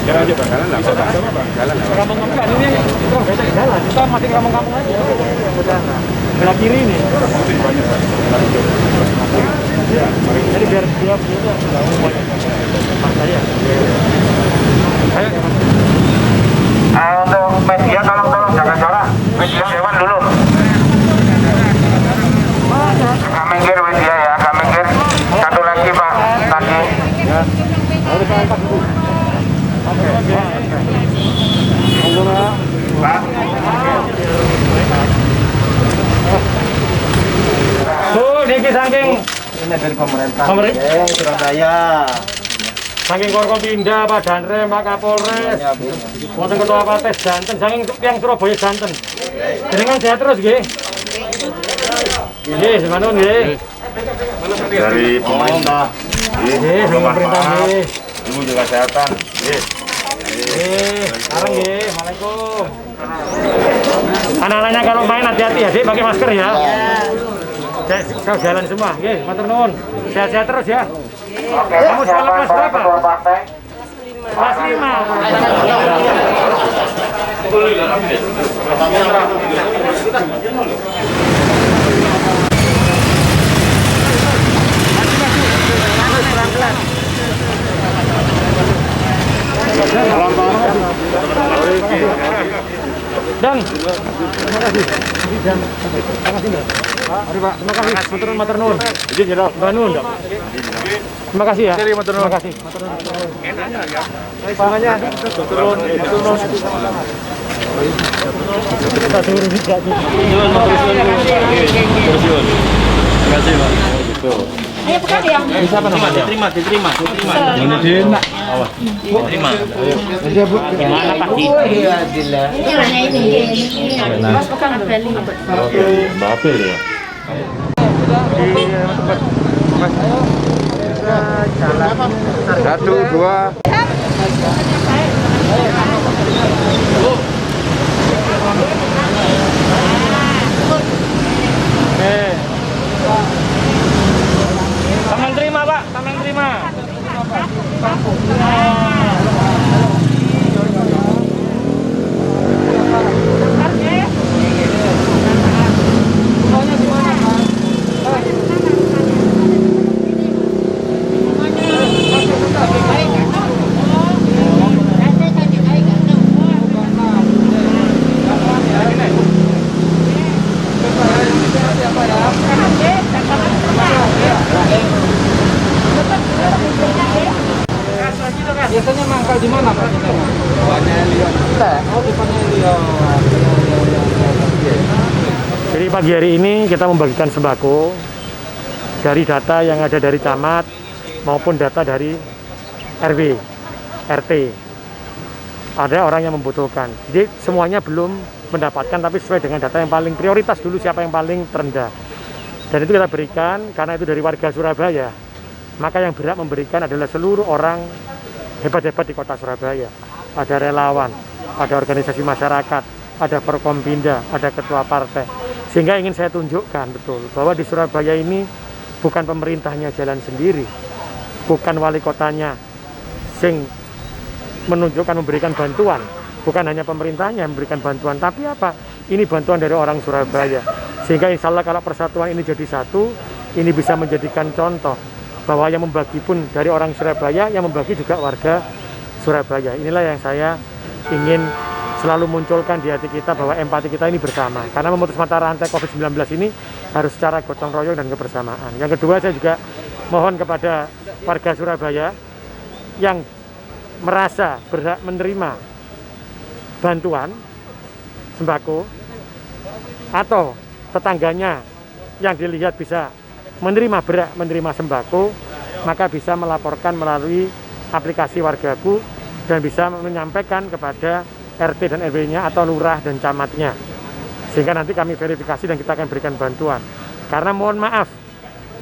Jalan aja Pak, jalan lah Pak. Jalan lah. Kampung-kampung ini kita becek jalan, kita masih kampung-kampung aja. Belah kiri nih. Jadi biar dia punya Pak saya. Untuk media tolong jaga jarak. Media hewan dulu. Agak minggir media ya, agak minggir. Satu lagi Pak, tadi. Ya. Harus angkat dulu. Oke. Pak. Niki saking Ini dari pemerintah. Surabaya. Saking Forkopimda, Pak Danrem, Pak Kapolres, wonten Ketua Partai Janten, saking yang Surabaya Janten. Jenengan sehat terus nggih. Nggih, semanun nggih. Dari pemerintah. Nggih, pemerintah nggih. Ibu juga kesehatan. Nggih. Nggih, sekarang nggih. Waalaikumsalam. Anak-anaknya kalau main hati-hati ya, Dik, pakai masker ya. Saya jalan semua, nggih, matur nuwun. Sehat-sehat terus ya. Oke, Kamu sekolah kelas berapa? Ketua Partai. Kelas 5. Dan terima kasih. Dan terima kasih, Mbak. Mari Pak, terima kasih. Matur nuwun. Izin ya, Mbak Nun. Terima kasih ya. Terima kasih. Enaknya ya. Tangannya turun. Kita turun juga. Terima kasih, Pak. Gitu. Ayo pegang ya. Bisa apa namanya? Diterima. Diterima. Awas. Diterima. Iya, Bu. Gimana Pak? Ini mana ini? Mas pegang beli. Oke, Mbak Apel ya. Satu, dua. Taman terima, Pak. Taman terima. Biasanya mangkal di mana, Pak? Jadi pagi hari ini kita membagikan sembako dari data yang ada dari camat maupun data dari RW, RT. Ada orang yang membutuhkan. Jadi semuanya belum mendapatkan, tapi sesuai dengan data yang paling prioritas dulu, siapa yang paling terendah. Dan itu kita berikan karena itu dari warga Surabaya. Maka yang berhak memberikan adalah seluruh orang hebat-hebat di kota Surabaya. Ada relawan, ada organisasi masyarakat, ada Forkopimda, ada ketua partai. Sehingga ingin saya tunjukkan betul bahwa di Surabaya ini bukan pemerintahnya jalan sendiri, bukan wali kotanya sing menunjukkan memberikan bantuan, bukan hanya pemerintahnya yang memberikan bantuan, tapi apa? Ini bantuan dari orang Surabaya. Sehingga insya Allah kalau persatuan ini jadi satu, ini bisa menjadikan contoh bahwa yang membagi pun dari orang Surabaya, yang membagi juga warga Surabaya. Inilah yang saya ingin selalu munculkan di hati kita, bahwa empati kita ini bersama. Karena memutus mata rantai COVID-19 ini harus secara gotong royong dan kebersamaan. Yang kedua, saya juga mohon kepada warga Surabaya yang merasa berhak menerima bantuan sembako, atau tetangganya yang dilihat bisa berhak menerima sembako, maka bisa melaporkan melalui aplikasi Wargaku dan bisa menyampaikan kepada RT dan RW-nya atau lurah dan camatnya, sehingga nanti kami verifikasi dan kita akan berikan bantuan. Karena mohon maaf,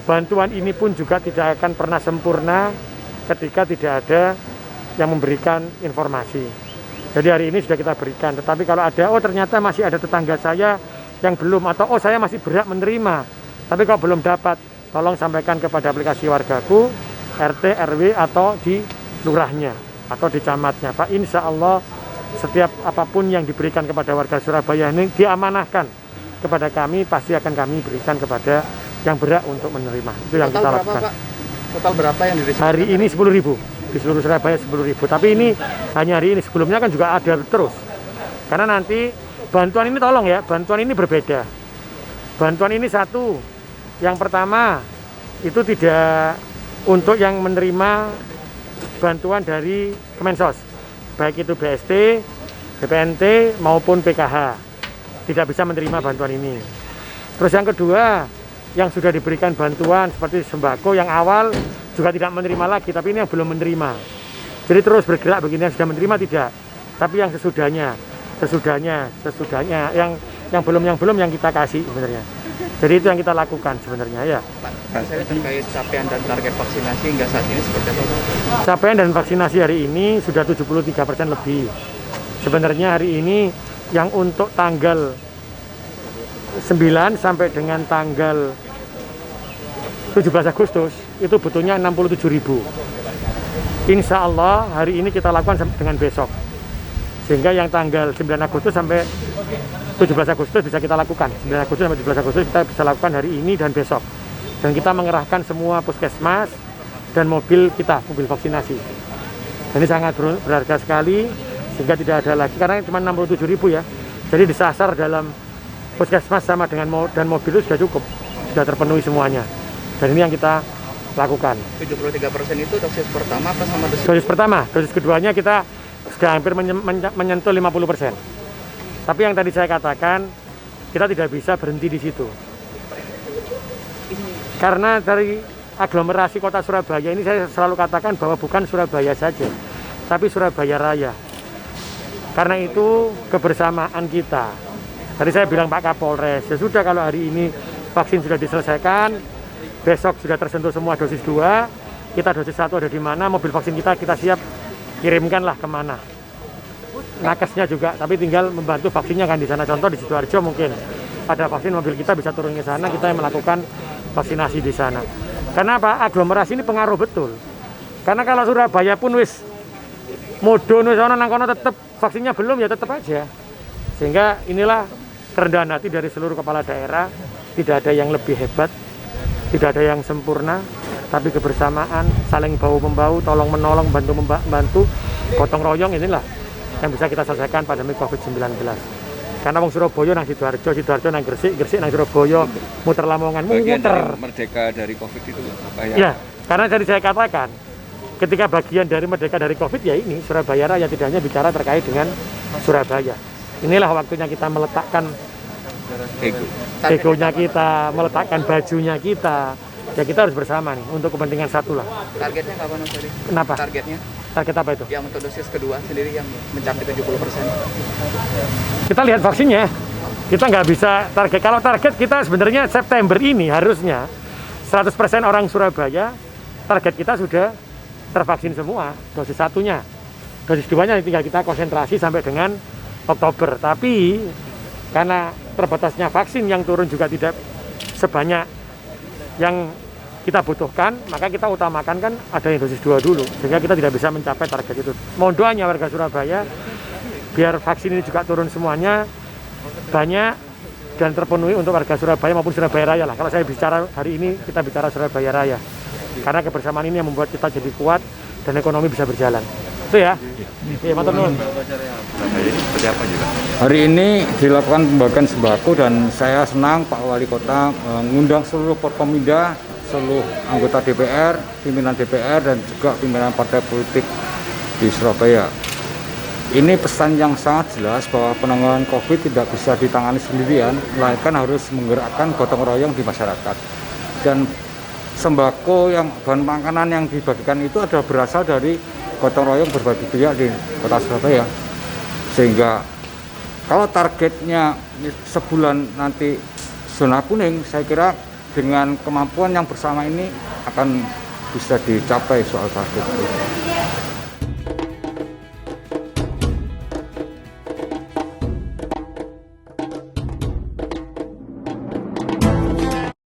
bantuan ini pun juga tidak akan pernah sempurna ketika tidak ada yang memberikan informasi. Jadi hari ini sudah kita berikan, tetapi kalau ada, oh ternyata masih ada tetangga saya yang belum, atau oh saya masih berhak menerima tapi kalau belum dapat, tolong sampaikan kepada aplikasi Wargaku, RT, RW, atau di lurahnya. atau di camatnya. Pak, insya Allah setiap apapun yang diberikan kepada warga Surabaya ini diamanahkan kepada kami, pasti akan kami berikan kepada yang berhak untuk menerima. Itu yang kita lakukan. Pak? Total berapa yang didistribusikan? Hari ini 10.000 di seluruh Surabaya 10.000. Tapi ini hanya hari ini, sebelumnya kan juga ada terus. Karena nanti bantuan ini tolong ya, bantuan ini berbeda. Bantuan ini satu, yang pertama itu tidak untuk yang menerima bantuan dari Kemensos, baik itu BST, BPNT maupun PKH, tidak bisa menerima bantuan ini. Terus yang kedua, yang sudah diberikan bantuan seperti sembako yang awal juga tidak menerima lagi, tapi ini yang belum menerima. Jadi terus bergerak begini, yang sudah menerima tidak, tapi yang sesudahnya, yang belum yang kita kasih sebenarnya. Jadi itu yang kita lakukan sebenarnya ya. Pak, saya terkait capaian dan target vaksinasi hingga saat ini seperti apa, Pak? Capaian dan vaksinasi hari ini sudah 73% lebih. Sebenarnya hari ini yang untuk tanggal 9 sampai dengan tanggal 17 Agustus itu butuhnya 67.000. Insya Allah hari ini kita lakukan dengan besok. Sehingga yang tanggal 9 Agustus sampai 17 Agustus bisa kita lakukan. 9 Agustus sampai 17 Agustus kita bisa lakukan hari ini dan besok. Dan kita mengerahkan semua puskesmas dan mobil kita, mobil vaksinasi. Ini sangat berharga sekali, sehingga tidak ada lagi, karena cuma 67.000 ya. Jadi disasar dalam puskesmas sama dengan dan mobil itu sudah cukup, sudah terpenuhi semuanya. Dan ini yang kita lakukan. 73% itu dosis pertama apa sama dosis? Dosis pertama, dosis keduanya kita sudah hampir menyentuh 50%. Tapi yang tadi saya katakan, kita tidak bisa berhenti di situ. Karena dari aglomerasi kota Surabaya ini saya selalu katakan bahwa bukan Surabaya saja, tapi Surabaya Raya. Karena itu kebersamaan kita. Tadi saya bilang Pak Kapolres, ya sudah kalau hari ini vaksin sudah diselesaikan, besok sudah tersentuh semua dosis 2, kita dosis 1 ada di mana, mobil vaksin kita siap kirimkanlah kemana. Nakesnya juga, tapi tinggal membantu vaksinnya kan di sana. Contoh di Sidoarjo mungkin ada vaksin, mobil kita bisa turun ke sana, kita yang melakukan vaksinasi di sana. Karena apa? Aglomerasi ini pengaruh betul. Karena kalau Surabaya pun wis mudun wis ana nang kono tetep vaksinnya belum ya tetap aja. Sehingga inilah kerendahan hati dari seluruh kepala daerah, tidak ada yang lebih hebat, tidak ada yang sempurna, tapi kebersamaan, saling bahu-membahu, tolong menolong, bantu gotong royong, inilah yang bisa kita selesaikan pandemi COVID-19. Karena wong Surabaya nang Sidoarjo nang Gresik nang Surabaya, muter Lamongan, bagian muter. dari merdeka dari COVID itu apa ya? Ya, karena tadi saya katakan, ketika bagian dari merdeka dari COVID ya ini Surabaya Raya, tidak hanya bicara terkait dengan Surabaya. Inilah waktunya kita meletakkan egonya kita, meletakkan bajunya kita. Ya kita harus bersama nih untuk kepentingan satu lah. Targetnya kapan, Mas Heri? Kenapa? Targetnya? Target apa itu? Yang untuk dosis kedua sendiri yang mencapai 70%. Kita lihat vaksinnya. Kita nggak bisa target. Kalau target kita sebenarnya September ini harusnya 100% orang Surabaya, target kita sudah tervaksin semua, dosis 1-nya. Dosis 2-nya tinggal kita konsentrasi sampai dengan Oktober. Tapi karena terbatasnya vaksin yang turun juga tidak sebanyak yang kita butuhkan, maka kita utamakan kan ada yang dosis 2 dulu, sehingga kita tidak bisa mencapai target itu. Mohon doanya warga Surabaya, biar vaksin ini juga turun semuanya, banyak dan terpenuhi untuk warga Surabaya maupun Surabaya Raya lah. Kalau saya bicara hari ini, kita bicara Surabaya Raya. Karena kebersamaan ini yang membuat kita jadi kuat dan ekonomi bisa berjalan. Itu ya. Iya, matur nuwun. Seperti apa juga? Hari ini dilakukan pembagian sembako dan saya senang Pak Wali Kota mengundang seluruh Forkominda, seluruh anggota DPR, pimpinan DPR dan juga pimpinan partai politik di Surabaya. Ini pesan yang sangat jelas bahwa penanganan COVID tidak bisa ditangani sendirian, melainkan harus menggerakkan gotong royong di masyarakat. Dan sembako yang bahan makanan yang dibagikan itu adalah berasal dari gotong royong berbagai pihak di Kota Surabaya. Sehingga kalau targetnya sebulan nanti zona kuning, saya kira dengan kemampuan yang bersama ini akan bisa dicapai soal target itu.